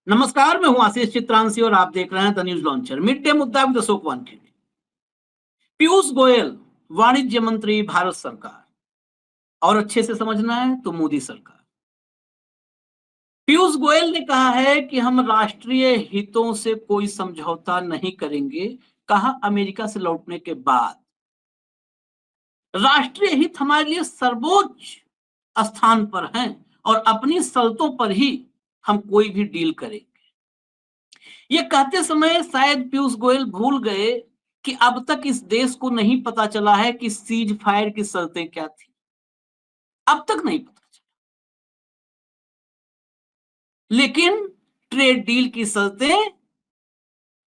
नमस्कार, मैं हूं आशीष चित्रांशी और आप देख रहे हैं the news launcher. Mid day मुद्दा विद अशोक वानखेड़े। पीयूष गोयल वाणिज्य मंत्री भारत सरकार, और अच्छे से समझना है तो मोदी सरकार। पीयूष गोयल ने कहा है कि हम राष्ट्रीय हितों से कोई समझौता नहीं करेंगे। कहा अमेरिका से लौटने के बाद राष्ट्रीय हित हमारे लिए सर्वोच्च स्थान पर हैं और अपनी शर्तों पर ही हम कोई भी डील करेंगे। ये कहते समय शायद पीयूष गोयल भूल गए कि अब तक इस देश को नहीं पता चला है कि सीज फायर की शर्तें क्या थी। अब तक नहीं पता चला, लेकिन ट्रेड डील की शर्तें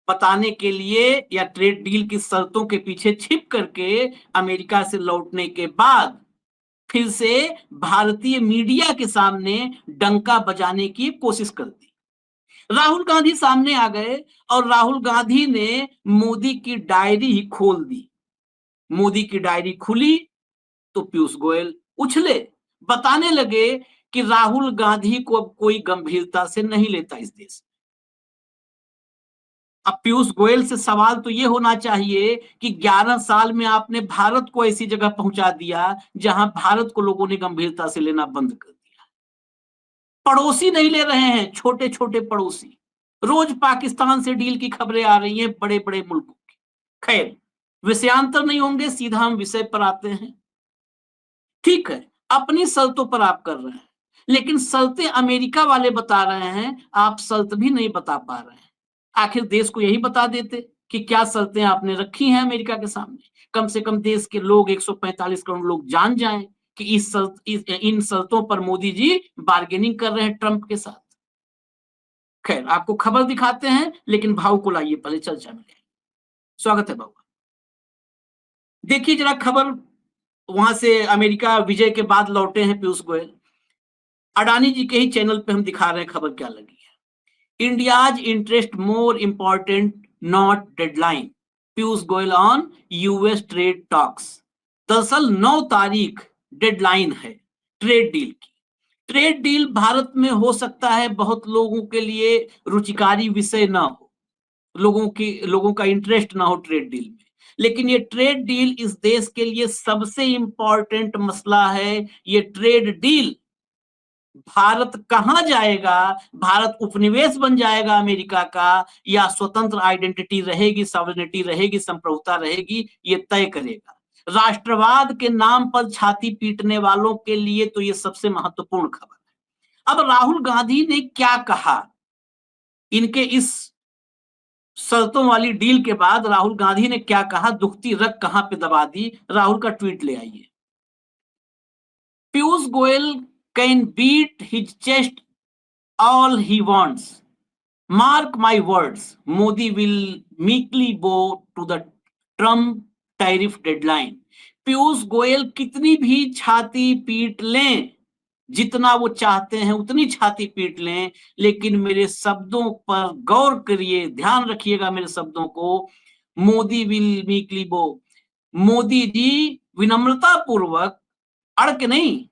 बताने के लिए या ट्रेड डील की शर्तों के पीछे छिप करके अमेरिका से लौटने के बाद फिर से भारतीय मीडिया के सामने डंका बजाने की कोशिश कर दी। राहुल गांधी सामने आ गए और राहुल गांधी ने मोदी की डायरी ही खोल दी। मोदी की डायरी खुली तो पीयूष गोयल उछले, बताने लगे कि राहुल गांधी को अब कोई गंभीरता से नहीं लेता इस देश। अब पीयूष गोयल से सवाल तो यह होना चाहिए कि 11 साल में आपने भारत को ऐसी जगह पहुंचा दिया जहां भारत को लोगों ने गंभीरता से लेना बंद कर दिया। पड़ोसी नहीं ले रहे हैं, छोटे छोटे पड़ोसी। रोज पाकिस्तान से डील की खबरें आ रही हैं, बड़े बड़े मुल्कों की। खैर, विषयांतर नहीं होंगे, सीधा हम विषय पर आते हैं। ठीक है, अपनी शर्तों पर आप कर रहे हैं, लेकिन शर्तें अमेरिका वाले बता रहे हैं, आप शर्त भी नहीं बता पा रहे हैं। आखिर देश को यही बता देते कि क्या शर्तें आपने रखी हैं अमेरिका के सामने। कम से कम देश के लोग 145 करोड़ लोग जान जाएं कि इन शर्तों पर मोदी जी बार्गेनिंग कर रहे हैं ट्रंप के साथ। खैर, आपको खबर दिखाते हैं, लेकिन भाव को लाइए पहले चर्चा में। स्वागत है भाव। देखिए जरा खबर, वहां से अमेरिका विजय के बाद लौटे हैं पीयूष गोयल। अडानी जी के ही चैनल पे हम दिखा रहे हैं खबर क्या लगी है। India's interest more important not deadline, Piyush Goyal on US trade talks. दरअसल 9 तारीख डेडलाइन है ट्रेड डील की। ट्रेड डील भारत में हो सकता है बहुत लोगों के लिए रुचिकारी विषय ना हो, लोगों का इंटरेस्ट ना हो ट्रेड डील में, लेकिन ये ट्रेड डील इस देश के लिए सबसे इंपॉर्टेंट मसला है। ये ट्रेड डील भारत कहां जाएगा, भारत उपनिवेश बन जाएगा अमेरिका का या स्वतंत्र आइडेंटिटी रहेगी, सॉवरेनिटी रहेगी, संप्रभुता रहेगी, ये तय करेगा। राष्ट्रवाद के नाम पर छाती पीटने वालों के लिए तो ये सबसे महत्वपूर्ण खबर है। अब राहुल गांधी ने क्या कहा इनके इस शर्तों वाली डील के बाद, राहुल गांधी ने क्या कहा, दुखती रग कहां पे दबा दी, राहुल का ट्वीट ले आइए। Piyush Goyal can beat his chest all he wants. Mark my words, Modi will meekly bow to the Trump tariff deadline. Piyush Goyal कितनी भी छाती पीट लें, जितना वो चाहते हैं उतनी छाती पीट लें, लेकिन मेरे शब्दों पर गौर करिए, ध्यान रखिएगा मेरे शब्दों को। मोदी विल मीकली बो, मोदी जी विनम्रता पूर्वक, अड़ के नहीं,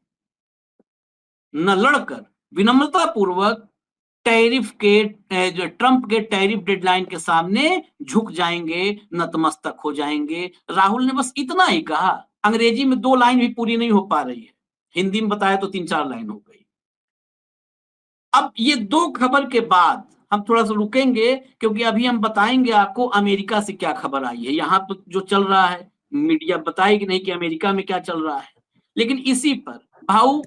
न लड़कर, विनम्रता पूर्वक टैरिफ के जो ट्रंप के टैरिफ डेडलाइन के सामने झुक जाएंगे, नतमस्तक हो जाएंगे। राहुल ने बस इतना ही कहा। अंग्रेजी में 2 लाइन भी पूरी नहीं हो पा रही है, हिंदी में बताया तो 3-4 लाइन हो गई। अब ये 2 खबर के बाद हम थोड़ा सा रुकेंगे, क्योंकि अभी हम बताएंगे आपको अमेरिका से क्या खबर आई है। यहां तो जो चल रहा है मीडिया बताएगी नहीं कि अमेरिका में क्या चल रहा है, लेकिन इसी पर भाऊ,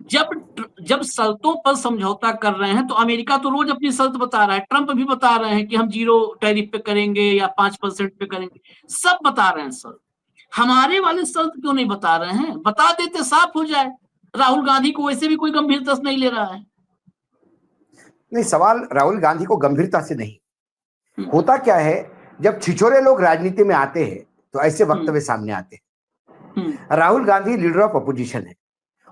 जब शर्तों पर समझौता कर रहे हैं तो अमेरिका तो रोज अपनी शर्त बता रहा है, ट्रंप भी बता रहे हैं कि हम 0 टैरिफ पे करेंगे या 5% पे करेंगे, सब बता रहे हैं शर्त। हमारे वाले शर्त क्यों नहीं बता रहे हैं? बता देते साफ हो जाए। राहुल गांधी को वैसे भी कोई गंभीरता से नहीं ले रहा है। नहीं, सवाल राहुल गांधी को गंभीरता से नहीं। होता क्या है, जब छिछोरे लोग राजनीति में आते हैं तो ऐसे वक्तव्य सामने आते हैं। Rahul Gandhi leader of opposition है,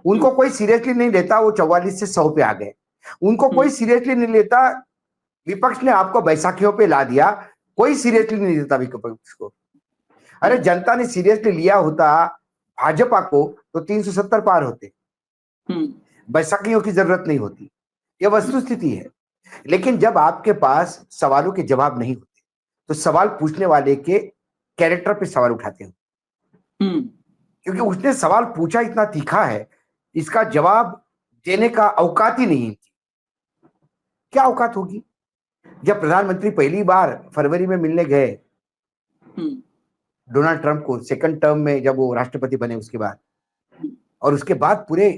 उनको कोई सीरियसली नहीं लेता। वो 44 से 100 पे आ गए, उनको कोई सीरियसली नहीं लेता। विपक्ष ने आपको बैसाखियों पे ला दिया, कोई सीरियसली नहीं लेता विपक्ष को। अरे जनता ने सीरियसली लिया होता भाजपा को तो 370 पार होते, बैसाखियों की जरूरत नहीं होती। यह वस्तुस्थिति है। लेकिन जब आपके पास सवालों के जवाब नहीं होते तो सवाल पूछने वाले के कैरेक्टर पे सवाल उठाते हो, क्योंकि उसने सवाल पूछा इतना तीखा है, इसका जवाब देने का औकात ही नहीं थी। क्या औकात होगी? जब प्रधानमंत्री पहली बार फरवरी में मिलने गए डोनाल्ड ट्रंप को, सेकंड टर्म में जब वो राष्ट्रपति बने उसके बाद, और उसके बाद पूरे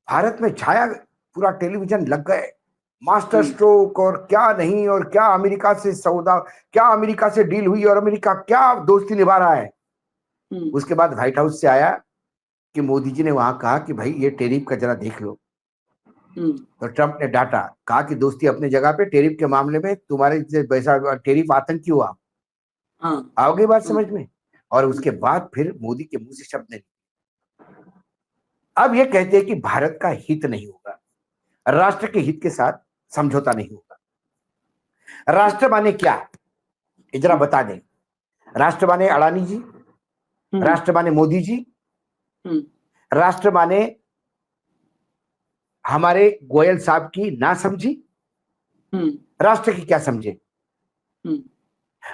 भारत में छाया, पूरा टेलीविजन लग गए, मास्टर स्ट्रोक और क्या नहीं, और क्या अमेरिका से सौदा, क्या अमेरिका से डील हुई और अमेरिका क्या दोस्ती निभा रहा है। उसके बाद व्हाइट हाउस से आया कि मोदी जी ने वहां कहा कि भाई ये टेरिफ का जरा देख लो, तो ट्रंप ने डांटा, कहा कि दोस्ती अपने जगह पे, टेरिफ के मामले में तुम्हारे वैसा टेरिफ आतंकी हुआ। आओगे बात समझ में? और उसके बाद फिर मोदी के मुंह से शब्द नहीं। अब ये कहते हैं कि भारत का हित नहीं होगा, राष्ट्र के हित के साथ समझौता नहीं होगा। राष्ट्र माने क्या, जरा बता दें। राष्ट्र माने अडानी जी, राष्ट्र माने मोदी जी, राष्ट्र माने हमारे गोयल साहब की ना समझी, राष्ट्र की क्या समझे।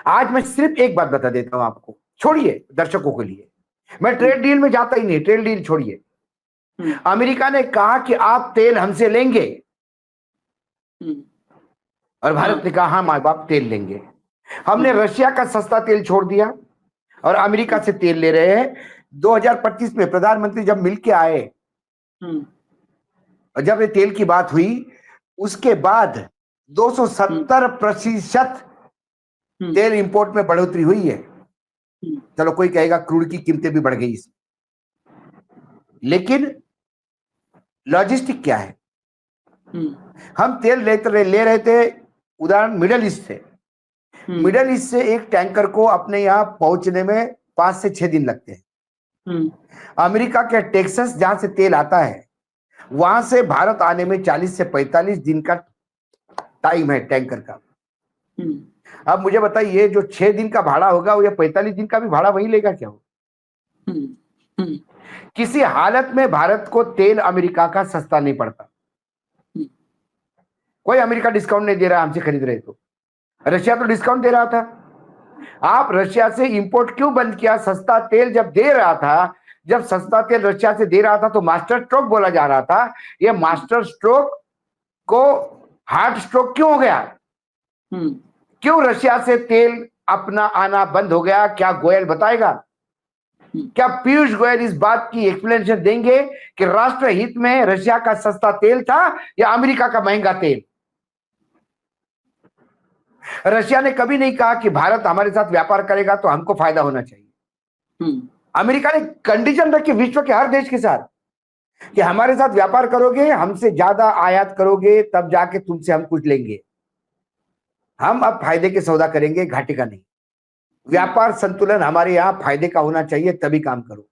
आज मैं सिर्फ एक बात बता देता हूं आपको, छोड़िए दर्शकों के लिए, मैं ट्रेड डील में जाता ही नहीं, ट्रेड डील छोड़िए। अमेरिका ने कहा कि आप तेल हमसे लेंगे, और भारत ने कहा हाँ माँ बाप तेल लेंगे। हमने रशिया का सस्ता तेल छोड़ दिया और अमेरिका से तेल ले रहे हैं। 2025 में प्रधानमंत्री जब मिलके आए और जब ये तेल की बात हुई, उसके बाद 270% तेल इंपोर्ट में बढ़ोतरी हुई है। चलो कोई कहेगा क्रूड की कीमतें भी बढ़ गई इसमें, लेकिन लॉजिस्टिक क्या है? हम तेल ले रहे थे उदाहरण मिडल ईस्ट से, मिडल ईस्ट से एक टैंकर को अपने यहां पहुंचने में 5 से 6 दिन लगते हैं। अमेरिका के टेक्सास जहां से तेल आता है, वहां से भारत आने में 40 से 45 दिन का टाइम है टैंकर का। अब मुझे बताइए, जो 6 दिन का भाड़ा होगा वो या 45 दिन का भी भाड़ा वही लेगा क्या? किसी हालत में भारत को तेल अमेरिका का सस्ता नहीं पड़ता। कोई अमेरिका डिस्काउंट नहीं दे रहा हमसे खरीद रहे तो, रशिया तो डिस्काउंट दे रहा था। आप रशिया से इंपोर्ट क्यों बंद किया? सस्ता तेल जब दे रहा था, जब सस्ता तेल रशिया से दे रहा था तो मास्टर स्ट्रोक बोला जा रहा था। ये मास्टर स्ट्रोक को हार्ड स्ट्रोक क्यों हो गया? क्यों रशिया से तेल अपना आना बंद हो गया? क्या गोयल बताएगा? क्या पीयूष गोयल इस बात की एक्सप्लेनेशन देंगे कि राष्ट्र हित में रशिया का सस्ता तेल था या अमेरिका का महंगा तेल? रशिया ने कभी नहीं कहा कि भारत हमारे साथ व्यापार करेगा तो हमको फायदा होना चाहिए। अमेरिका ने कंडीशन रखी विश्व के हर देश के साथ कि हमारे साथ व्यापार करोगे, हमसे ज्यादा आयात करोगे, तब जाके तुमसे हम कुछ लेंगे। हम अब फायदे के सौदा करेंगे, घाटे का नहीं। व्यापार संतुलन हमारे यहां फायदे का होना चाहिए, तभी काम करो।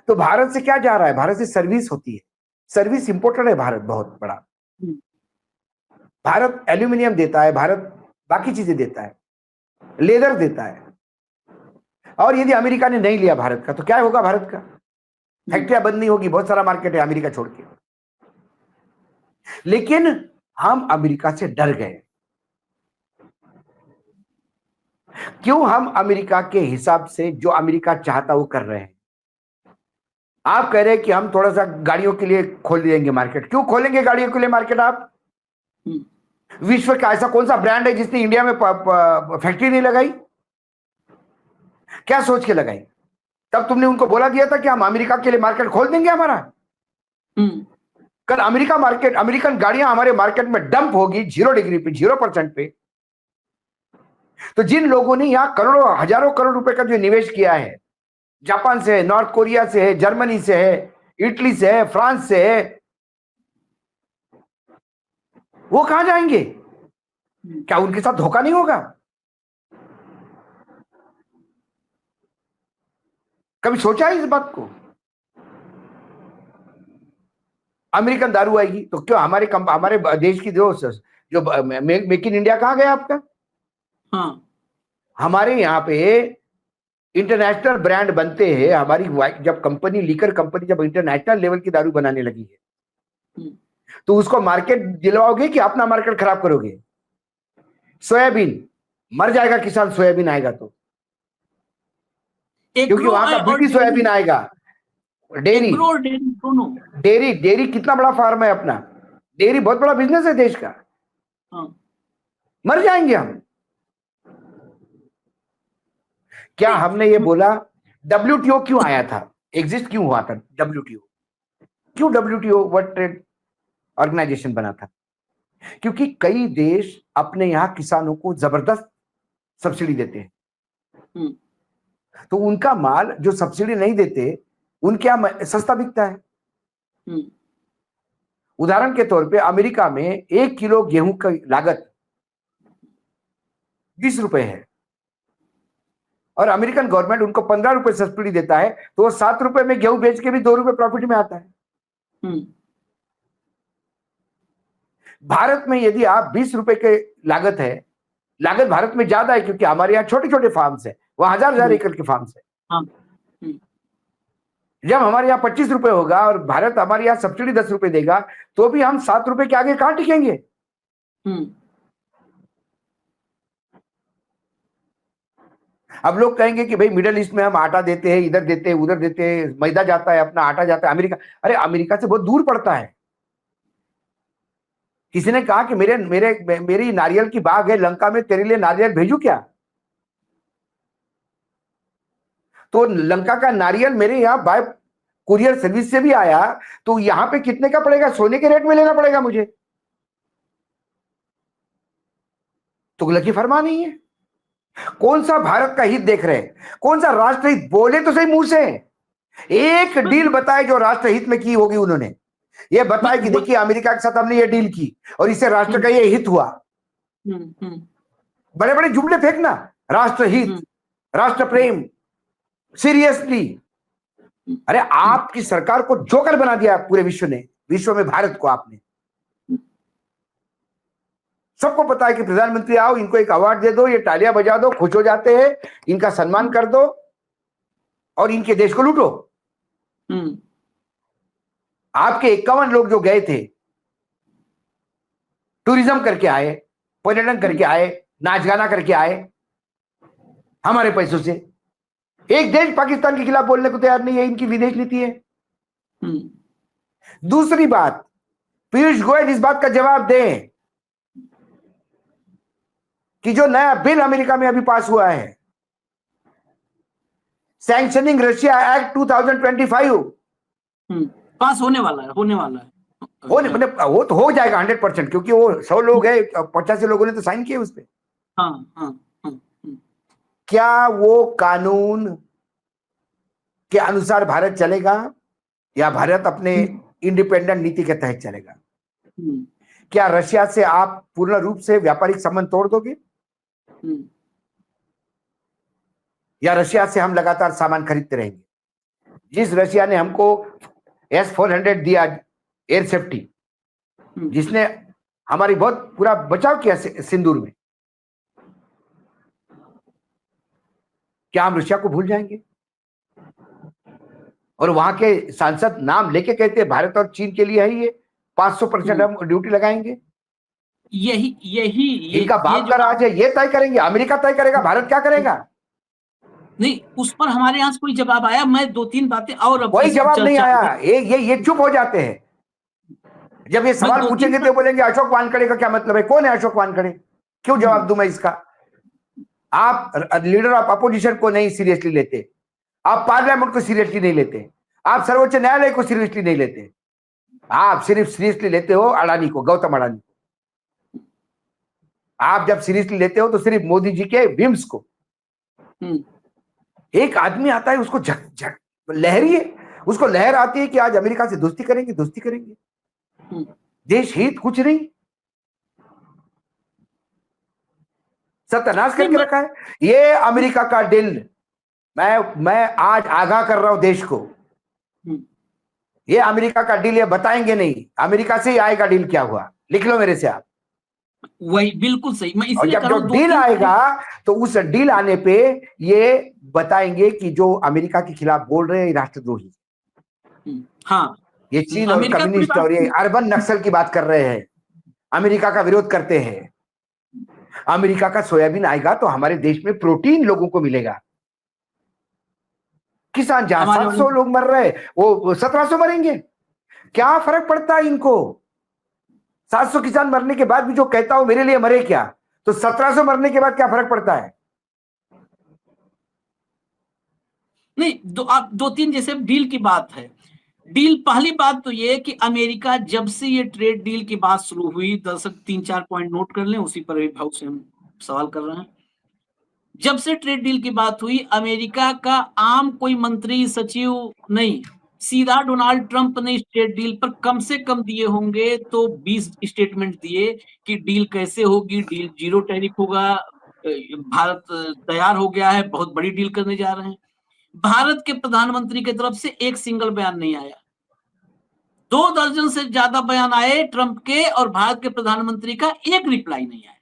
तो भारत से क्या जा रहा है? भारत से सर्विस होती है, सर्विस इंपोर्टर है भारत बहुत बड़ा। भारत एल्यूमिनियम देता है, भारत बाकी चीजें देता है, लेदर देता है। और यदि अमेरिका ने नहीं लिया भारत का तो क्या होगा? भारत का फैक्ट्रियां बंद नहीं होगी, बहुत सारा मार्केट है अमेरिका छोड़ के। लेकिन हम अमेरिका से डर गए। क्यों? हम अमेरिका के हिसाब से जो अमेरिका चाहता वो कर रहे हैं। आप कह रहे हैं कि हम थोड़ा सा गाड़ियों के लिए खोल देंगे मार्केट। क्यों खोलेंगे गाड़ियों के लिए मार्केट? आप विश्व का ऐसा कौन सा ब्रांड है जिसने इंडिया में फैक्ट्री नहीं लगाई? क्या सोच के लगाई? तब तुमने उनको बोला दिया था कि हम अमेरिका के लिए मार्केट खोल देंगे हमारा। कल अमेरिका मार्केट, अमेरिकन गाड़ियां हमारे मार्केट में डंप होगी 0 डिग्री पे, 0% पे, तो जिन लोगों ने यहां करोड़ों हजारों करोड़ रुपए का जो निवेश किया है, जापान से है, नॉर्थ कोरिया से है, जर्मनी से है, इटली से है, फ्रांस से है, वो कहां जाएंगे? क्या उनके साथ धोखा नहीं होगा? कभी सोचा है इस बात को? अमेरिकन दारू आएगी तो क्यों हमारे देश की जो मेक इन इंडिया कहां गया आपका? हाँ, हमारे यहाँ पे इंटरनेशनल ब्रांड बनते हैं। हमारी जब कंपनी, लीकर कंपनी जब इंटरनेशनल लेवल की दारू बनाने लगी है, तो उसको मार्केट दिलवाओगे कि अपना मार्केट खराब करोगे? सोयाबीन, मर जाएगा किसान सोयाबीन आएगा तो, क्योंकि एग्रो वहां का और बीटी सोयाबीन आएगा। डेयरी, एग्रो और डेयरी दोनों। डेयरी कितना बड़ा फार्म है अपना, डेयरी बहुत बड़ा बिजनेस है देश का। हाँ। मर जाएंगे हम। क्या हमने ये बोला WTO क्यों आया था, एग्जिस्ट क्यों हुआ था WTO? क्यों WTO वर्ल्ड ट्रेड ऑर्गेनाइजेशन बना था? क्योंकि कई देश अपने यहां किसानों को जबरदस्त सब्सिडी देते हैं, तो उनका माल जो सब्सिडी नहीं देते उनके यहां सस्ता बिकता है। उदाहरण के तौर पे अमेरिका में 1 किलो गेहूं की लागत 20 रुपए है और अमेरिकन गवर्नमेंट उनको 15 रुपए सब्सिडी देता है, तो वो 7 रुपए में गेहूं बेच के भी 2 रुपए प्रॉफिट में आता है। भारत में यदि आप 20 रुपए के लागत है, लागत भारत में ज्यादा है क्योंकि हमारे यहाँ छोटे छोटे फार्म्स है, वह हजार एकड़ के फार्म्स है। हाँ। जब हमारे यहाँ 25 रुपए होगा और भारत हमारे यहाँ सब्सिडी 10 रुपए देगा, तो भी हम 7 रुपए के आगे कहां टिकेंगे? अब लोग कहेंगे कि भाई मिडिल ईस्ट में हम आटा देते हैं, इधर देते हैं, उधर देते हैं, मैदा जाता है, अपना आटा जाता है अमेरिका। अरे अमेरिका से बहुत दूर पड़ता है। किसी ने कहा कि मेरी नारियल की बाग है लंका में, तेरे लिए नारियल भेजू क्या? तो लंका का नारियल मेरे यहाँ बाय कुरियर सर्विस से भी आया, तो यहां पे कितने का पड़ेगा? सोने के रेट में लेना पड़ेगा मुझे। तुगलकी फरमा नहीं है। कौन सा भारत का हित देख रहे हैं? कौन सा राष्ट्रहित? बोले तो सही मुंह से, एक डील बताए जो राष्ट्रहित में की होगी उन्होंने। ये बताए कि देखिए अमेरिका के साथ हमने ये डील की और इससे राष्ट्र का ये हित हुआ। बड़े बड़े जुमले फेंकना, राष्ट्रहित, राष्ट्र प्रेम, सीरियसली। अरे आपकी सरकार को जोकर बना दिया पूरे विश्व ने, विश्व में भारत को आपने। सबको पता है कि प्रधानमंत्री आओ, इनको एक अवार्ड दे दो, ये तालियां बजा दो, खुश हो जाते हैं, इनका सम्मान कर दो और इनके देश को लूटो। आपके 51 लोग जो गए थे, टूरिज्म करके आए, पर्यटन करके आए, नाच गाना करके आए हमारे पैसों से, एक देश पाकिस्तान के खिलाफ बोलने को तैयार नहीं है। इनकी विदेश नीति है। दूसरी बात, पीयूष गोयल इस बात का जवाब दें कि जो नया बिल अमेरिका में अभी पास हुआ है, सैंक्शनिंग रशिया एक्ट 2025, पास होने वाला है, मतलब वो तो हो जाएगा 100%, क्योंकि वो 100 लोग है, 85 लोगों ने तो साइन किए उस पर। क्या वो कानून के अनुसार भारत चलेगा या भारत अपने इंडिपेंडेंट नीति के तहत चलेगा? क्या रशिया से आप पूर्ण रूप से व्यापारिक संबंध तोड़ दोगे या रशिया से हम लगातार सामान खरीदते रहेंगे? जिस रशिया ने हमको S-400 दिया एयर सेफ्टी, जिसने हमारी बहुत पूरा बचाव किया सिंदूर में, क्या हम रशिया को भूल जाएंगे? और वहां के सांसद नाम लेके कहते हैं भारत और चीन के लिए है ये 500% हम ड्यूटी लगाएंगे। यही इनका बाप का राज है, ये तय करेंगे, अमेरिका तय करेगा, भारत क्या करेगा? नहीं, उस पर हमारे यहाँ से कोई जवाब आया? मैं 2-3 बातें और कोई जवाब नहीं आया। ये चुप हो जाते हैं। जब ये सवाल पूछेंगे तो बोलेंगे अशोक वानखेड़े का क्या मतलब है? कौन है अशोक वानखेड़े? क्यों जवाब दूं मैं इसका? आप लीडर ऑफ अपोजिशन को नहीं सीरियसली लेते, आप पार्लियामेंट को सीरियसली नहीं लेते, आप सर्वोच्च न्यायालय को सीरियसली नहीं लेते, आप सिर्फ सीरियसली लेते हो अडानी को, गौतम अडानी को। आप जब सीरियसली लेते हो तो सिर्फ मोदी जी के विम्स को। एक आदमी आता है, उसको झट लहरी है, उसको लहर आती है कि आज अमेरिका से दोस्ती करेंगे। देश हित कुछ नहीं, सत्यानाश करके रखा है। ये अमेरिका का डील, मैं आज आगाह कर रहा हूं देश को, ये अमेरिका का डील ये बताएंगे नहीं, अमेरिका से ही आएगा डील क्या हुआ, लिख लो मेरे से आप। वही बिल्कुल सही। मैं और जब जो डील आएगा तो उस डील आने पे ये बताएंगे कि जो अमेरिका के खिलाफ बोल रहे हैं राष्ट्रद्रोही। हाँ, ये चीन और अमेरिका पूरी कम्युनिस्ट और ये अर्बन नक्सल की बात कर रहे हैं, अमेरिका का विरोध करते हैं। अमेरिका का सोयाबीन आएगा तो हमारे देश में प्रोटीन लोगों को मिलेगा। किसान जहां हमारे 700 लोग मर रहे वो 1700 मरेंगे, क्या फर्क पड़ता है इनको? 700 किसान मरने के बाद भी जो कहता हूं मेरे लिए मरे क्या, तो 1700 मरने के बाद क्या फर्क पड़ता है? नहीं, आप दो तीन जैसे डील की बात है। डील, पहली बात तो ये कि अमेरिका जब से ये ट्रेड डील की बात शुरू हुई, दरअसल 3-4 पॉइंट नोट कर लें, उसी पर भाव से हम सवाल कर रहे हैं। जब से ट्रेड डील की बात हुई, अमेरिका का आम कोई मंत्री सचिव नहीं, सीधा डोनाल्ड ट्रंप ने इस ट्रेड डील पर कम से कम दिए होंगे तो 20 स्टेटमेंट दिए कि डील कैसे होगी, डील जीरो टैरिफ होगा, भारत तैयार हो गया है, बहुत बड़ी डील करने जा रहे हैं। भारत के प्रधानमंत्री की तरफ से एक सिंगल बयान नहीं आया। 2 दर्जन से ज्यादा बयान आए ट्रंप के, और भारत के प्रधानमंत्री का एक रिप्लाई नहीं आया।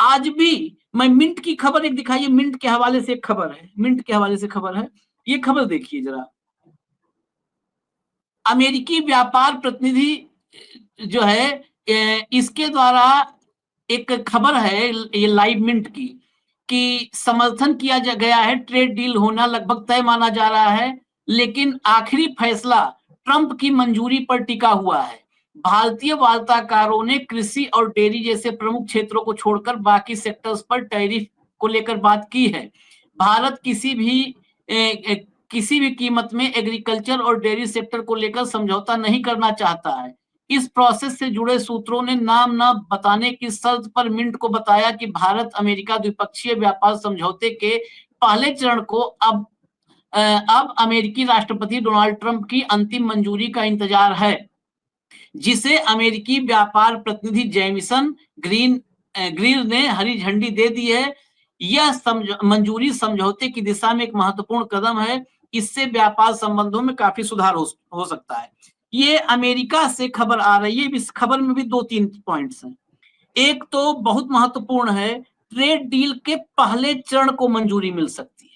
आज भी मैं मिंट की खबर एक दिखाइए, मिंट के हवाले से एक खबर है, मिंट के हवाले से खबर है, ये खबर देखिए जरा। अमेरिकी व्यापार प्रतिनिधि जो है, इसके द्वारा एक खबर है, ये लाइव मिंट की, कि समर्थन किया गया है, ट्रेड डील होना लगभग तय माना जा रहा है, लेकिन आखिरी फैसला ट्रंप की मंजूरी पर टिका हुआ है। भारतीय वार्ताकारों ने कृषि और डेयरी जैसे प्रमुख क्षेत्रों को छोड़कर बाकी सेक्टर्स पर टैरिफ को लेकर बात की है। भारत किसी भी कीमत में एग्रीकल्चर और डेयरी सेक्टर को लेकर समझौता नहीं करना चाहता है। इस प्रोसेस से जुड़े सूत्रों ने नाम न बताने की शर्त पर मिंट को बताया कि भारत अमेरिका द्विपक्षीय व्यापार समझौते के पहले चरण को अब अमेरिकी राष्ट्रपति डोनाल्ड ट्रंप की अंतिम मंजूरी का इंतजार है, जिसे अमेरिकी व्यापार प्रतिनिधि जेमिसन ग्रीर ने हरी झंडी दे दी है। यह मंजूरी समझौते की दिशा में एक महत्वपूर्ण कदम है। इससे व्यापार संबंधों में काफी सुधार हो सकता है। ये अमेरिका से खबर आ रही है। इस खबर में भी 2-3 पॉइंट्स हैं। एक तो बहुत महत्वपूर्ण है, ट्रेड डील के पहले चरण को मंजूरी मिल सकती है।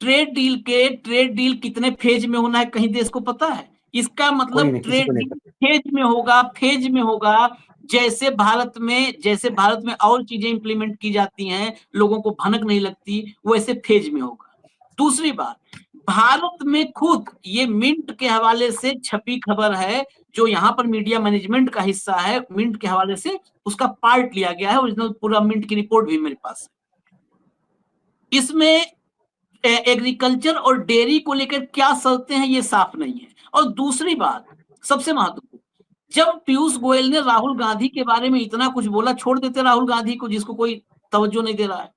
ट्रेड डील कितने फेज में होना है, कहीं देश को पता है? इसका मतलब ट्रेड डील फेज में होगा। जैसे भारत में और चीजें इंप्लीमेंट की जाती हैं, लोगों को भनक नहीं लगती, वैसे फेज में होगा। दूसरी बात, भारत में खुद, ये मिंट के हवाले से छपी खबर है, जो यहाँ पर मीडिया मैनेजमेंट का हिस्सा है, मिंट के हवाले से उसका पार्ट लिया गया है, ओरिजिनल पूरा मिंट की रिपोर्ट भी मेरे पास है। इसमें एग्रीकल्चर और डेयरी को लेकर क्या शर्तें हैं ये साफ नहीं है। और दूसरी बात, सबसे महत्वपूर्ण, जब पीयूष गोयल ने राहुल गांधी के बारे में इतना कुछ बोला, छोड़ देते राहुल गांधी को जिसको कोई तवज्जो नहीं दे रहा है,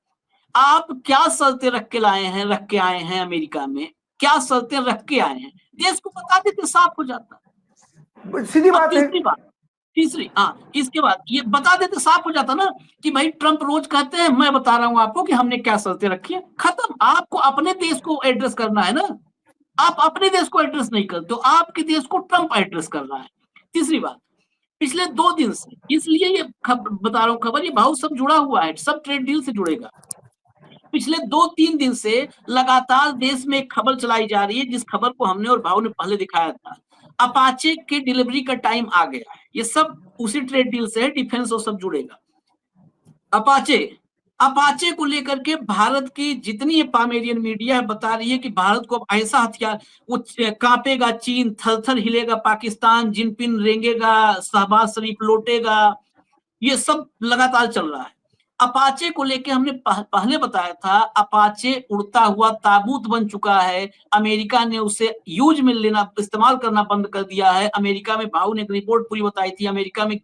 आप क्या शर्तें रख के आए हैं अमेरिका में, क्या शर्तें रख के आए हैं, देश को बता देते, साफ हो जाता। सीधी बात है। इसके बाद ये बता देते, साफ हो जाता ना, कि भाई ट्रंप रोज कहते हैं, मैं बता रहा हूं आपको कि हमने क्या शर्तें रखी है, खत्म। आपको अपने देश को एड्रेस करना है ना, आप अपने देश को एड्रेस नहीं करते, तो आपके देश को ट्रंप एड्रेस कर रहा है। तीसरी बात, पिछले 2 दिन से, इसलिए ये बता रहा हूं खबर, ये भाव सब जुड़ा हुआ है, सब ट्रेड डील से जुड़ेगा। पिछले 2-3 दिन से लगातार देश में एक खबर चलाई जा रही है, जिस खबर को हमने और भाव ने पहले दिखाया था। अपाचे के डिलीवरी का टाइम आ गया है। ये सब उसी ट्रेड डील से है, डिफेंस और सब जुड़ेगा। अपाचे को लेकर के भारत की जितनी पामेरियन मीडिया है बता रही है कि भारत को अब ऐसा हथियार, वो कांपेगा चीन, थर-थर हिलेगा पाकिस्तान, जिनपिंग रेंगेगा, शहबाज शरीफ लौटेगा, ये सब लगातार चल रहा है। अपाचे को लेके हमने पहले बताया था, अपाचे उड़ता हुआ ताबूत बन चुका है। अमेरिका ने उसे यूज में लेना, इस्तेमाल करना बंद कर दिया है। अमेरिका में, भाव ने एक रिपोर्ट पूरी बताई थी, अमेरिका में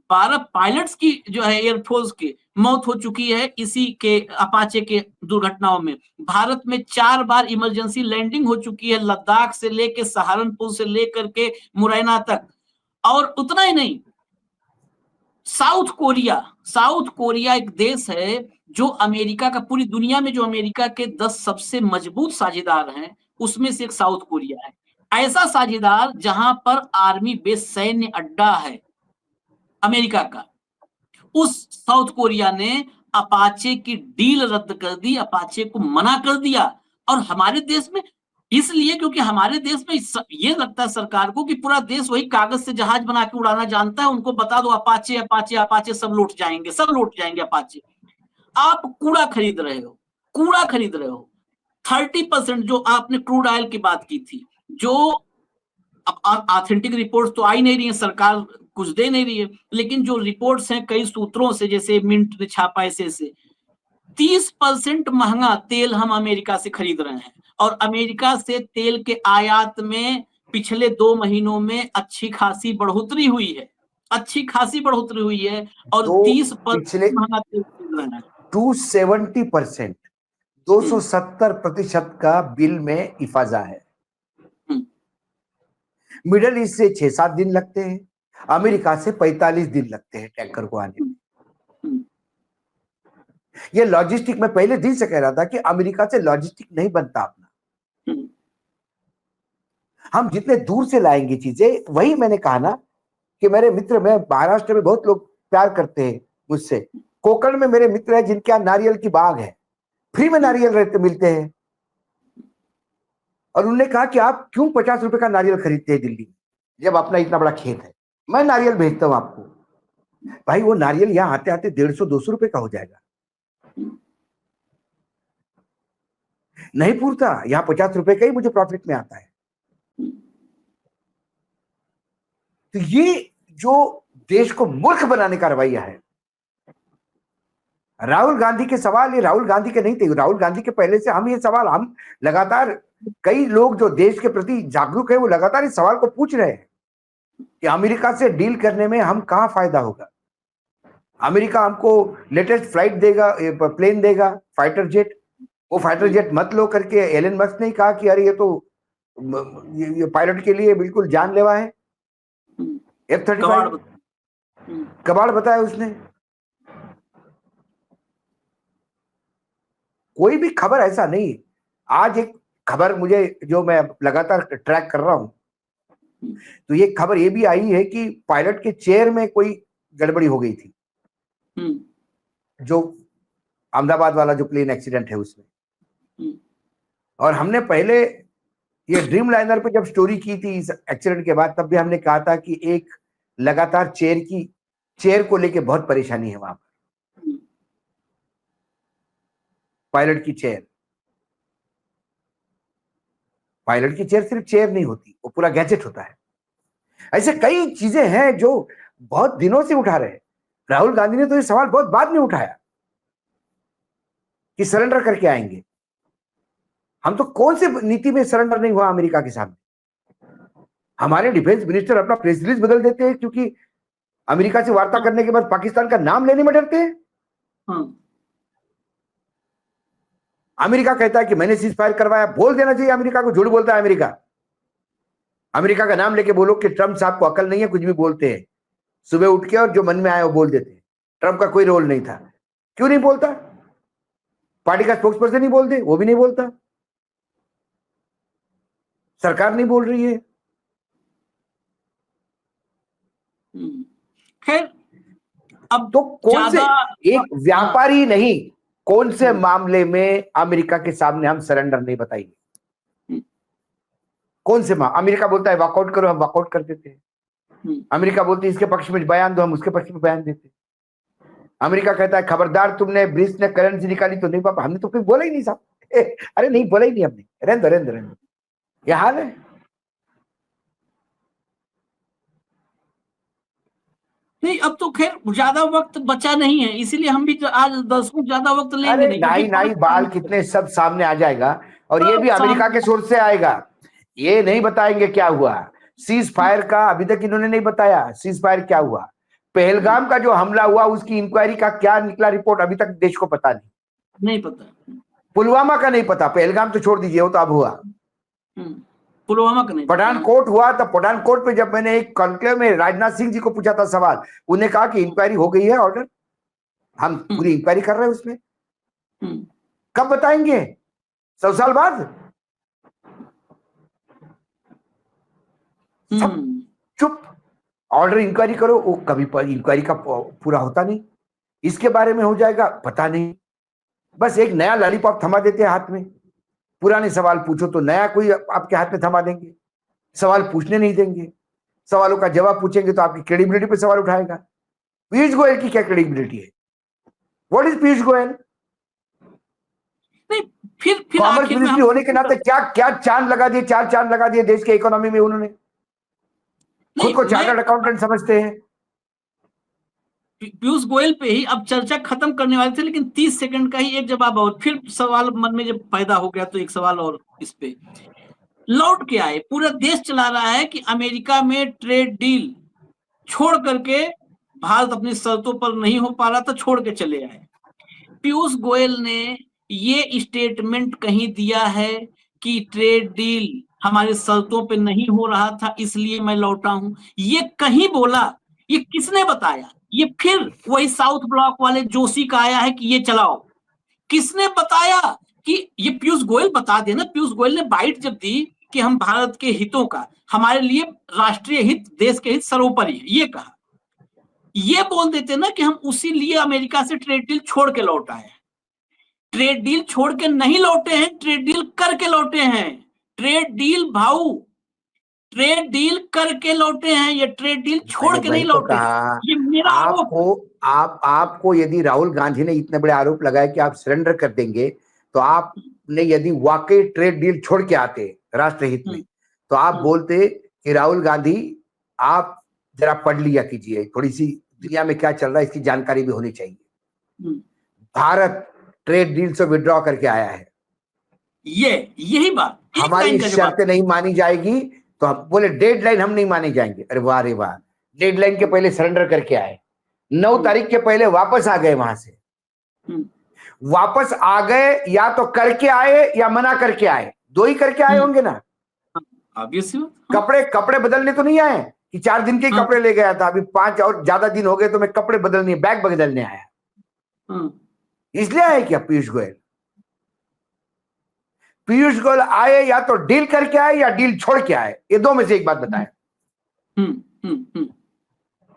12 पायलट्स की जो है एयरफोर्स की मौत हो चुकी है इसी के अपाचे के दुर्घटनाओं में। भारत में 4 बार इमरजेंसी लैंडिंग हो चुकी है, लद्दाख से लेके सहारनपुर से लेकर के मुरैना तक। और उतना ही नहीं, साउथ कोरिया एक देश है जो अमेरिका का, पूरी दुनिया में जो अमेरिका के 10 सबसे मजबूत साझेदार हैं, उसमें से एक साउथ कोरिया है। ऐसा साझेदार जहां पर आर्मी बेस, सैन्य अड्डा है अमेरिका का, उस साउथ कोरिया ने अपाचे की डील रद्द कर दी, अपाचे को मना कर दिया। और हमारे देश में इसलिए क्योंकि हमारे देश में ये लगता है सरकार को कि पूरा देश वही कागज से जहाज बना के उड़ाना जानता है, उनको बता दो अपाचे अपाचे अपाचे सब लौट जाएंगे अपाचे। आप कूड़ा खरीद रहे हो 30% जो आपने क्रूड ऑयल की बात की थी, जो ऑथेंटिक रिपोर्ट्स तो आ ही नहीं रही है, सरकार कुछ दे नहीं रही है, लेकिन जो रिपोर्ट्स हैं कई सूत्रों से, जैसे मिंट ने छापा ऐसे 30% महंगा तेल हम अमेरिका से खरीद रहे हैं, और अमेरिका से तेल के आयात में पिछले 2 महीनों में अच्छी खासी बढ़ोतरी हुई है और तो 30% पिछले महंगा तेल खरीद रहे हैं। 270% 270% का बिल में इफाजा है। मिडल ईस्ट से 6-7 दिन लगते हैं, अमेरिका से 45 दिन लगते हैं टैंकर को आने में। ये लॉजिस्टिक में पहले दिन से कह रहा था कि अमेरिका से लॉजिस्टिक नहीं बनता अपना, हम जितने दूर से लाएंगे चीजें। वही मैंने कहा ना कि मेरे मित्र में महाराष्ट्र में बहुत लोग प्यार करते हैं मुझसे, कोकण में मेरे मित्र हैं जिनके यहाँ नारियल की बाग है, फ्री में नारियल रहते मिलते हैं, और उन्होंने कहा कि आप क्यों 50 रुपए का नारियल खरीदते हैं दिल्ली में जब अपना इतना बड़ा खेत है, मैं नारियल भेजता हूं आपको। भाई वो नारियल यहाँ आते आते 150-200 रुपए का हो जाएगा, नहीं पूछता, यहाँ 50 रुपए का ही मुझे प्रॉफिट में आता है। तो ये जो देश को मूर्ख बनाने का रवैया है, राहुल गांधी के सवाल ये राहुल गांधी के नहीं थे, राहुल गांधी के पहले से हम ये सवाल, हम लगातार कई लोग जो देश के प्रति जागरूक है वो लगातार इस सवाल को पूछ रहे हैं कि अमेरिका से डील करने में हम कहां फायदा होगा। अमेरिका हमको लेटेस्ट फ्लाइट देगा, प्लेन देगा, फाइटर जेट, वो फाइटर जेट मत लो करके एलन मस्क ने कहा कि अरे ये तो ये पायलट के लिए बिल्कुल जानलेवा है। F-35 कबाड़ बताया उसने। कोई भी खबर ऐसा नहीं। आज एक खबर मुझे, जो मैं लगातार ट्रैक कर रहा हूं, तो ये खबर ये भी आई है कि पायलट के चेयर में कोई गड़बड़ी हो गई थी, जो अहमदाबाद वाला जो प्लेन एक्सीडेंट है उसमें। और हमने पहले ये ड्रीम लाइनर पे जब स्टोरी की थी इस एक्सीडेंट के बाद, तब भी हमने कहा था कि एक लगातार चेयर को लेके बहुत परेशानी है वहां पर, पायलट की चेयर। पायलट की चेयर सिर्फ चेयर नहीं होती, वो पूरा गैजेट होता है। ऐसे कई चीजें हैं जो बहुत दिनों से उठा रहे हैं। राहुल गांधी ने तो ये सवाल बहुत बाद में उठाया कि सरेंडर करके आएंगे। हम तो कौन से नीति में सरेंडर नहीं हुआ अमेरिका के सामने। हमारे डिफेंस मिनिस्टर अपना प्रेस रिलीज बदल देते हैं क्योंकि अमेरिका से वार्ता करने के बाद पाकिस्तान का नाम लेने में डरते हैं। अमेरिका कहता है कि मैंने सीज फायर करवाया, बोल देना चाहिए अमेरिका को, झूठ बोलता है अमेरिका। अमेरिका का नाम लेके बोलो कि ट्रंप साहब को अकल नहीं है, कुछ भी बोलते हैं सुबह उठ के और जो मन में आया वो बोल देते हैं। ट्रंप का कोई रोल नहीं था। क्यों नहीं बोलता? पार्टी का स्पोक्स पर्सन नहीं बोलते, वो भी नहीं बोलता, सरकार नहीं बोल रही है। खैर अब तो कौन से एक व्यापारी नहीं, कौन से मामले में अमेरिका के सामने हम सरेंडर नहीं बताएंगे? कौन से अमेरिका बोलता है वॉकआउट करो, हम वॉकआउट कर देते हैं। अमेरिका बोलती है इसके पक्ष में बयान दो, हम उसके पक्ष में बयान देते हैं। अमेरिका कहता है खबरदार तुमने ब्रिक्स ने करेंसी निकाली तो नहीं पापा, हमने तो फिर बोला ही नहीं साहब। अरे नहीं बोला ही नहीं हमने, रहने दो। यह हाल है। नहीं, अब तो खैर ज्यादा वक्त बचा नहीं है, इसीलिए हम भी आज दर्शकों ज्यादा वक्त लेंगे नहीं। नाई बाल कितने सब सामने आ जाएगा, और ये भी अमेरिका के सोर्स से आएगा। ये नहीं बताएंगे क्या हुआ सीज फायर का, अभी तक इन्होंने नहीं बताया सीज फायर क्या हुआ। पहलगाम का जो हमला हुआ उसकी इंक्वायरी का क्या निकला रिपोर्ट, अभी तक देश को पता नहीं पता। पुलवामा का नहीं पता, पहलगाम तो छोड़ दीजिए, वो तो अब हुआ। पुलवामा का नहीं। पठानकोट हुआ, तब पठानकोट पे जब मैंने एक कॉन्क्लेव में राजनाथ सिंह जी को पूछा था सवाल, उन्हें कहा कि इंक्वायरी हो गई है, ऑर्डर, हम पूरी इंक्वायरी कर रहे हैं उसमें। कब बताएंगे? 100 साल बाद? सब चुप, ऑर्डर इंक्वायरी करो, वो कभी इंक्वायरी का पूरा होता नहीं। इसके बारे में हो जाएगा पता नहीं, बस एक नया लॉलीपॉप थमा देते हैं हाथ में, पुराने सवाल पूछो तो नया कोई आपके हाथ में थमा देंगे, सवाल पूछने नहीं देंगे, सवालों का जवाब पूछेंगे तो आपकी क्रेडिबिलिटी पे सवाल उठाएगा। पीयूष गोयल की क्या क्रेडिबिलिटी है? What is Piyush Goyal? नहीं, फिर कॉमर्स आखिर में मिनिस्ट्री हम होने के नाते क्या क्या चांद लगा दिए, चार चांद लगा दिए देश के इकोनॉमी में उन्होंने। खुद को चार्टर्ड अकाउंटेंट समझते हैं। पीयूष गोयल पे ही अब चर्चा खत्म करने वाले थे, लेकिन 30 सेकंड का ही एक जवाब और फिर सवाल मन में जब पैदा हो गया तो एक सवाल और इस पे लौट के आए। पूरा देश चला रहा है कि अमेरिका में ट्रेड डील छोड़ करके भारत अपनी शर्तों पर नहीं हो पा रहा था, छोड़ के चले आए। पीयूष गोयल ने ये स्टेटमेंट कहीं दिया है कि ट्रेड डील हमारे शर्तों पे नहीं हो रहा था इसलिए मैं लौटा हूं? ये कहीं बोला? ये किसने बताया? ये फिर वही साउथ ब्लॉक वाले जोशी का आया है कि ये चलाओ। किसने बताया? कि ये पीयूष गोयल बता देना। पीयूष गोयल ने बाइट जब दी कि हम भारत के हितों का, हमारे लिए राष्ट्रीय हित, देश के हित सर्वोपरि है, ये कहा। ये बोल देते ना कि हम उसी लिए अमेरिका से ट्रेड डील छोड़ के लौट आए। ट्रेड डील छोड़ के नहीं लौटे हैं, ट्रेड डील करके लौटे हैं। ट्रेड डील भाऊ, ट्रेड डील करके लौटे हैं, ये ट्रेड डील छोड़ के नहीं लौटे। ये मेरा आरोप। आपको यदि राहुल गांधी ने इतने बड़े आरोप लगाए कि आप सरेंडर कर देंगे, तो आपने यदि वाकई ट्रेड डील छोड़ के आते राष्ट्रहित में, तो आप बोलते कि राहुल गांधी आप जरा पढ़ लिया कीजिए, थोड़ी सी दुनिया में क्या चल रहा है इसकी जानकारी भी होनी चाहिए। भारत ट्रेड डील से विड्रॉ करके आया है, यही बात, हमारी शर्तें नहीं मानी जाएगी तो हम बोले डेडलाइन हम नहीं माने जाएंगे। अरे वाह रे वाह, डेडलाइन के पहले सरेंडर करके आए, 9 तारीख के पहले वापस आ गए वहां से। वापस आ गए या तो करके आए या मना करके आए, दो ही करके आए होंगे ना। कपड़े बदलने तो नहीं आए कि 4 दिन के कपड़े ले गया था, अभी 5 और ज्यादा दिन हो गए तो मैं कपड़े बदलने, बैग बदलने आया। इसलिए आए क्या पीयूष गोयल? पीयूष गोयल आए या तो डील करके आए या डील छोड़ के आए, ये दो में से एक बात बताएं।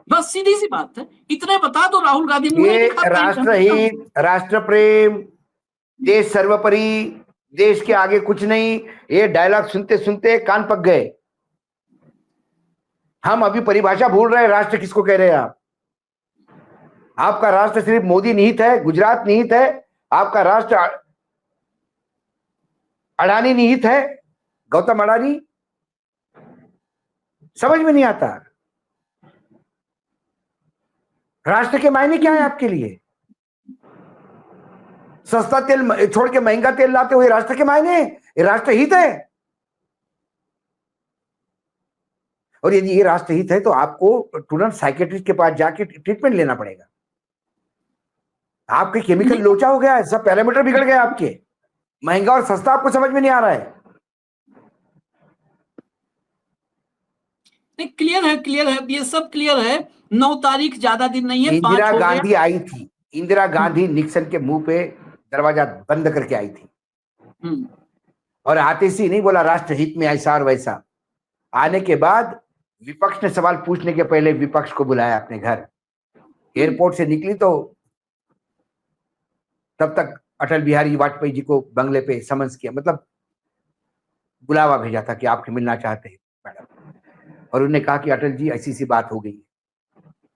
बस सीधी सी बात है, इतने बता दो। राहुल गांधी ये राष्ट्रहित, राष्ट्र प्रेम, देश सर्वोपरि, देश के आगे कुछ नहीं, ये डायलॉग सुनते सुनते कान पक गए। हम अभी परिभाषा भूल रहे हैं, राष्ट्र किसको कह रहे हैं आप? आपका राष्ट्र सिर्फ मोदी निहित है, गुजरात निहित है, आपका राष्ट्र अडानी निहित है, गौतम अडानी। समझ में नहीं आता राष्ट्र के मायने क्या है आपके लिए? सस्ता तेल छोड़ के महंगा तेल लाते हुए राष्ट्र के मायने? ये राष्ट्रहित है। और यदि ये राष्ट्रहित है तो आपको तुरंत साइकेट्रिस्ट के पास जाके ट्रीटमेंट लेना पड़ेगा। आपके केमिकल लोचा हो गया है, सब पैरामीटर बिगड़ गए आपके। महंगा और सस्ता आपको समझ में नहीं आ रहा है। क्लियर है, ये सब क्लियर है। 9 तारीख ज्यादा दिन नहीं है। इंदिरा गांधी आई थी, इंदिरा गांधी निक्सन के मुंह पे दरवाजा बंद करके आई थी, और आते से नहीं बोला राष्ट्रहित में ऐसा और वैसा। आने के बाद विपक्ष ने सवाल पूछने के पहले विपक्ष को बुलाया अपने घर। एयरपोर्ट से निकली तो तब तक अटल बिहारी वाजपेयी जी को बंगले पे समन्स किया, मतलब बुलावा भेजा था कि आपसे मिलना चाहते हैं मैडम। और उन्होंने कहा कि अटल जी ऐसी सी बात हो गई,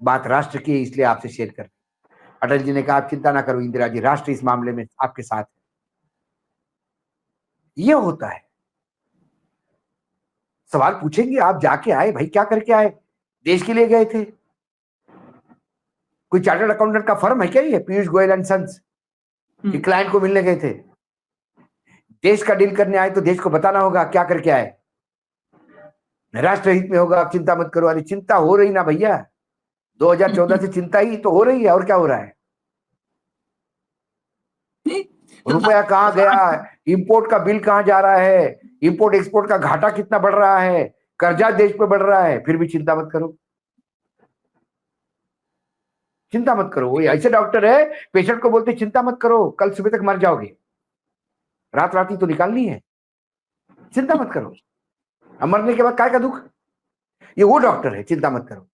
बात राष्ट्र की है इसलिए आपसे शेयर कर। अटल जी ने कहा आप चिंता ना करो इंदिरा जी, राष्ट्र इस मामले में आपके साथ है। ये होता है। सवाल पूछेंगे आप जाके आए भाई, क्या करके आए? देश के लिए गए थे? कोई चार्टर्ड अकाउंटेंट का फर्म है क्या ये Piyush Goyal and sons? Client को मिलने गए थे? देश का डील करने आए तो देश को बताना होगा क्या करके आए। राष्ट्रहित में होगा, आप चिंता मत करो। अरे चिंता हो रही ना भैया, 2014 से चिंता ही तो हो रही है, और क्या हो रहा है? रुपया कहां गया, इंपोर्ट का बिल कहां जा रहा है, इंपोर्ट एक्सपोर्ट का घाटा कितना बढ़ रहा है, कर्जा देश पे बढ़ रहा है, फिर भी चिंता मत करो। चिंता मत करो। वो ऐसे डॉक्टर है, पेशेंट को बोलते चिंता मत करो, कल सुबह तक मर जाओगे, रात रात ही तो निकालनी है, चिंता मत करो, अब मरने के बाद काय का दुख। ये वो डॉक्टर है, चिंता मत करो।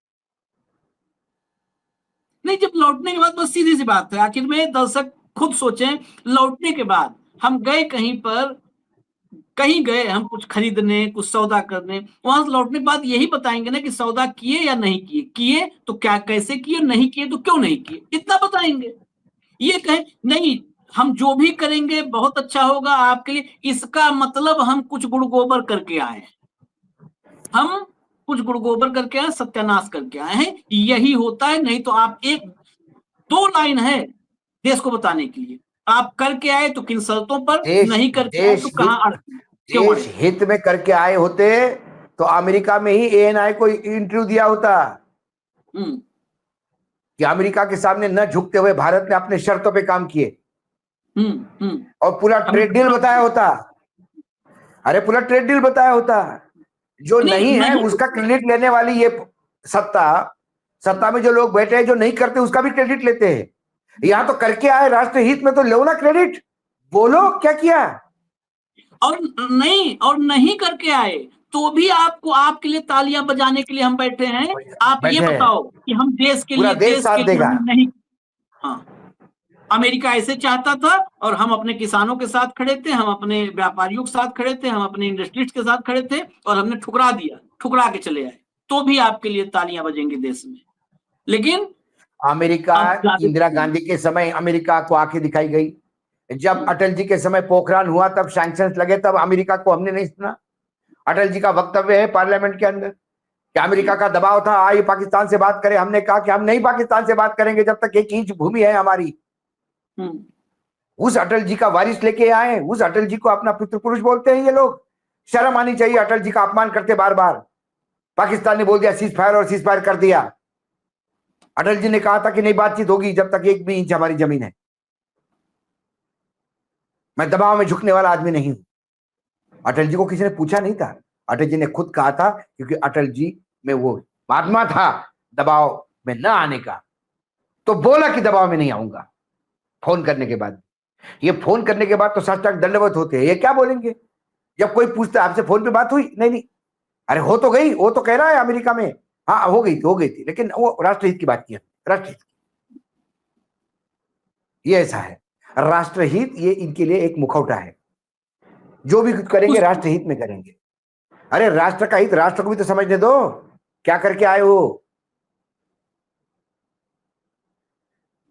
नहीं, जब लौटने के बाद बस सीधी सी बात है, आखिर में दर्शक खुद सोचें, लौटने के बाद हम गए कहीं पर कहीं गए हम कुछ खरीदने, कुछ सौदा करने, वहां से लौटने के बाद यही बताएंगे ना कि सौदा किए या नहीं किए, किए तो क्या कैसे किए, नहीं किए तो क्यों नहीं किए, इतना बताएंगे। ये कहे नहीं हम जो भी करेंगे बहुत अच्छा होगा आपके लिए, इसका मतलब हम कुछ गुड़ गोबर करके आए हैं, हम कुछ गुड़ गोबर करके आए, सत्यानाश करके आए हैं, यही होता है। नहीं तो आप एक दो लाइन है देश को बताने के लिए, आप करके आए तो किन शर्तों पर, देश नहीं करके आए देश तो हित कहां क्यों देश आए। हित में करके आए होते तो अमेरिका में ही एएनआई को इंटरव्यू दिया होता हम्म कि अमेरिका के सामने न झुकते हुए भारत ने अपने शर्तों पे काम किए हम्म। और पूरा हमने ट्रेड डील बताया होता। अरे पूरा ट्रेड डील बताया होता। जो नहीं है नहीं उसका क्रेडिट लेने वाली ये सत्ता सत्ता में जो लोग बैठे हैं जो नहीं करते उसका भी क्रेडिट लेते हैं। यहां तो करके आए राष्ट्र हित में तो लो ना क्रेडिट, बोलो क्या किया। और नहीं करके आए तो भी आपको, आपके लिए तालियां बजाने के लिए हम बैठे हैं। आप ये बैठे हैं, बताओ कि हम देश के पूरा लिए, देश साथ देगा। हम नहीं। हाँ, अमेरिका ऐसे चाहता था और हम अपने किसानों के साथ खड़े थे, हम अपने व्यापारियों के साथ खड़े थे, हम अपने इंडस्ट्रीज के साथ खड़े थे, और हमने ठुकरा दिया, ठुकरा के चले आए, तो भी आपके लिए तालियां बजेंगी देश में। लेकिन अमेरिका, अब इंदिरा गांधी के समय अमेरिका को आंखें दिखाई गई, जब अटल जी के समय पोखरान हुआ तब सैंक्शंस लगे, तब अमेरिका को हमने नहीं सुना। अटल जी का वक्तव्य है पार्लियामेंट के अंदर कि अमेरिका का दबाव था आइए पाकिस्तान से बात करें, हमने कहा कि हम नहीं पाकिस्तान से बात करेंगे जब तक 1 इंच भूमि है हमारी। उस अटल जी का वारिस लेके आए, उस अटल जी को अपना पुत्र पुरुष बोलते हैं ये लोग। शर्म आनी चाहिए, अटल जी का अपमान करते बार बार। पाकिस्तान ने बोल दिया सीज फायर और सीज फायर कर दिया। अटल जी ने कहा था कि नहीं बातचीत होगी जब तक 1 भी इंच हमारी जमीन है। मैं दबाव में झुकने वाला आदमी नहीं हूं। अटल जी को किसी ने पूछा नहीं था, अटल जी ने खुद कहा था, क्योंकि अटल जी में वो महात्मा था दबाव में न आने का, तो बोला कि दबाव में नहीं आऊंगा। फोन करने के बाद, ये फोन करने के बाद तो साष्टांग दंडवत होते हैं, ये क्या बोलेंगे जब कोई पूछता है आपसे फोन पे बात हुई, नहीं नहीं, अरे हो तो गई, वो तो कह रहा है अमेरिका में हाँ हो गई थी, लेकिन वो राष्ट्रहित की बात की, राष्ट्रहित। ये ऐसा है राष्ट्रहित, ये इनके लिए एक मुखौटा है, जो भी करेंगे राष्ट्रहित में करेंगे। अरे राष्ट्र का हित राष्ट्र को भी तो समझने दो, क्या करके आए हो।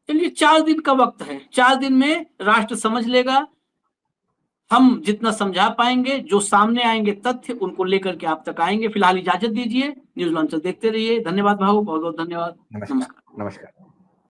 चलिए 4 दिन का वक्त है, 4 दिन में राष्ट्र समझ लेगा। हम जितना समझा पाएंगे, जो सामने आएंगे तथ्य उनको लेकर के आप तक आएंगे। फिलहाल इजाजत दीजिए, न्यूज लॉन्चर देखते रहिए। धन्यवाद भाऊ, बहुत बहुत धन्यवाद। नमस्कार। नमस्कार।